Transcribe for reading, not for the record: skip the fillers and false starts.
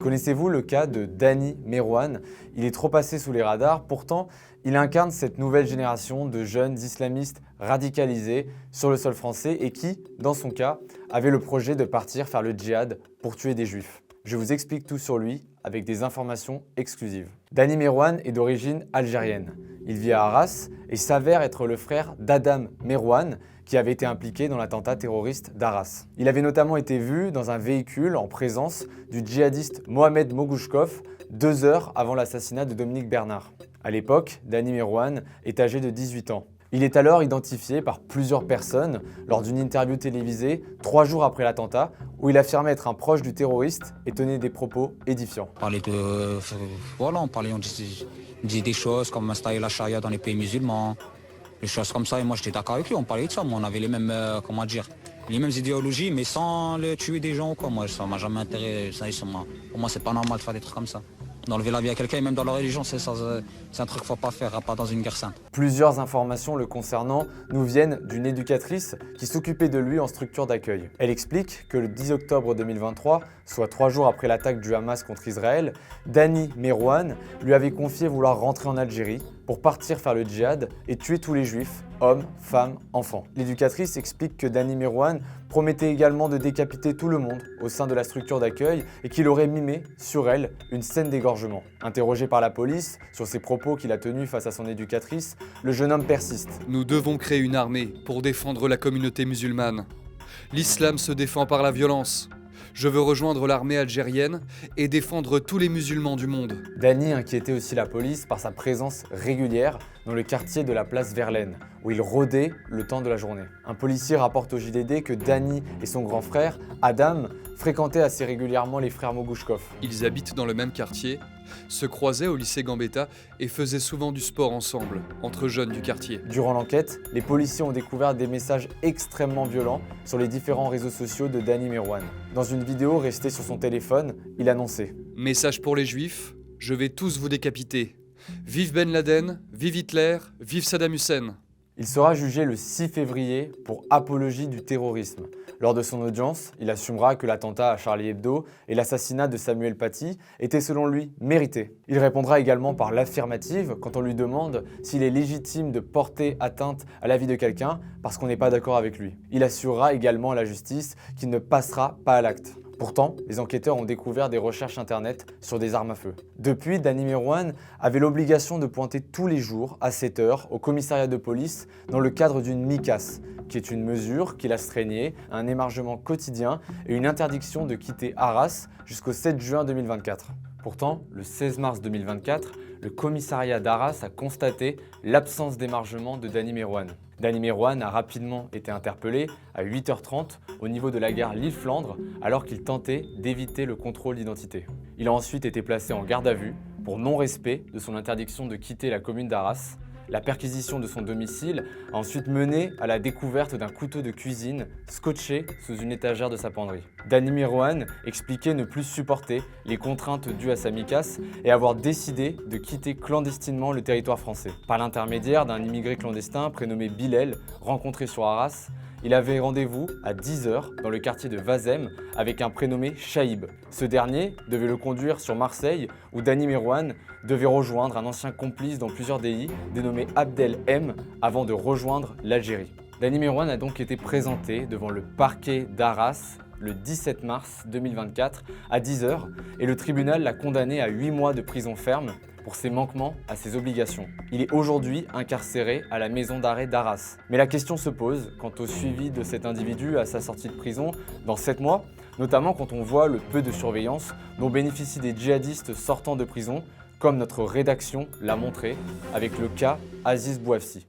Connaissez-vous le cas de Dany Merouane? Il est trop passé sous les radars, pourtant il incarne cette nouvelle génération de jeunes islamistes radicalisés sur le sol français et qui, dans son cas, avait le projet de partir faire le djihad pour tuer des juifs. Je vous explique tout sur lui avec des informations exclusives. Dany Merouane est d'origine algérienne. Il vit à Arras et s'avère être le frère d'Adam Merouane, qui avait été impliqué dans l'attentat terroriste d'Arras. Il avait notamment été vu dans un véhicule en présence du djihadiste Mohamed Mogouchkov 2 heures avant l'assassinat de Dominique Bernard. À l'époque, Dany Merouane est âgé de 18 ans. Il est alors identifié par plusieurs personnes lors d'une interview télévisée 3 jours après l'attentat où il affirmait être un proche du terroriste et tenait des propos édifiants. On disait des choses comme installer la charia dans les pays musulmans, des choses comme ça, et moi j'étais d'accord avec lui, on parlait de ça, on avait les mêmes, les mêmes idéologies, mais sans tuer des gens ou quoi. Moi ça m'a jamais intéressé, pour moi c'est pas normal de faire des trucs comme ça. D'enlever la vie à quelqu'un, et même dans la religion, c'est un truc qu'il faut pas faire, pas dans une guerre sainte. Plusieurs informations le concernant nous viennent d'une éducatrice qui s'occupait de lui en structure d'accueil. Elle explique que le 10 octobre 2023, soit 3 jours après l'attaque du Hamas contre Israël, Dany Merouane lui avait confié vouloir rentrer en Algérie pour partir faire le djihad et tuer tous les juifs, hommes, femmes, enfants. L'éducatrice explique que Dany Merouane promettait également de décapiter tout le monde au sein de la structure d'accueil et qu'il aurait mimé sur elle une scène d'égorgement. Interrogé par la police sur ses propos qu'il a tenus face à son éducatrice, le jeune homme persiste. Nous devons créer une armée pour défendre la communauté musulmane. L'islam se défend par la violence. Je veux rejoindre l'armée algérienne et défendre tous les musulmans du monde. Dany inquiétait aussi la police par sa présence régulière dans le quartier de la place Verlaine, où il rôdait le temps de la journée. Un policier rapporte au JDD que Dany et son grand frère, Adam, fréquentaient assez régulièrement les frères Mogouchkov. Ils habitent dans le même quartier, se croisaient au lycée Gambetta et faisaient souvent du sport ensemble, entre jeunes du quartier. Durant l'enquête, les policiers ont découvert des messages extrêmement violents sur les différents réseaux sociaux de Dany Merouane. Dans une vidéo restée sur son téléphone, il annonçait « Message pour les juifs, je vais tous vous décapiter. Vive Ben Laden, vive Hitler, vive Saddam Hussein !» Il sera jugé le 6 février pour apologie du terrorisme. Lors de son audience, il assumera que l'attentat à Charlie Hebdo et l'assassinat de Samuel Paty étaient selon lui mérités. Il répondra également par l'affirmative quand on lui demande s'il est légitime de porter atteinte à la vie de quelqu'un parce qu'on n'est pas d'accord avec lui. Il assurera également à la justice qu'il ne passera pas à l'acte. Pourtant, les enquêteurs ont découvert des recherches internet sur des armes à feu. Depuis, Dany Merouane avait l'obligation de pointer tous les jours à 7 heures au commissariat de police dans le cadre d'une MICAS, qui est une mesure qui l'astreignait à un émargement quotidien et une interdiction de quitter Arras jusqu'au 7 juin 2024. Pourtant, le 16 mars 2024, le commissariat d'Arras a constaté l'absence d'émargement de Dany Merouane. Dany Merouane a rapidement été interpellé à 8h30 au niveau de la gare Lille-Flandre alors qu'il tentait d'éviter le contrôle d'identité. Il a ensuite été placé en garde à vue pour non-respect de son interdiction de quitter la commune d'Arras. La perquisition de son domicile a ensuite mené à la découverte d'un couteau de cuisine scotché sous une étagère de sa penderie. Dany Merouane expliquait ne plus supporter les contraintes dues à sa MICAS et avoir décidé de quitter clandestinement le territoire français. Par l'intermédiaire d'un immigré clandestin prénommé Bilel, rencontré sur Arras, il avait rendez-vous à 10 h dans le quartier de Vazem avec un prénommé Chaïb. Ce dernier devait le conduire sur Marseille où Dany Merouane devait rejoindre un ancien complice dans plusieurs délits dénommé Abdel M avant de rejoindre l'Algérie. Dany Merouane a donc été présenté devant le parquet d'Arras le 17 mars 2024 à 10 h et le tribunal l'a condamné à 8 mois de prison ferme pour ses manquements à ses obligations. Il est aujourd'hui incarcéré à la maison d'arrêt d'Arras. Mais la question se pose quant au suivi de cet individu à sa sortie de prison dans 7 mois, notamment quand on voit le peu de surveillance dont bénéficient des djihadistes sortant de prison, comme notre rédaction l'a montré avec le cas Aziz Bouafsi.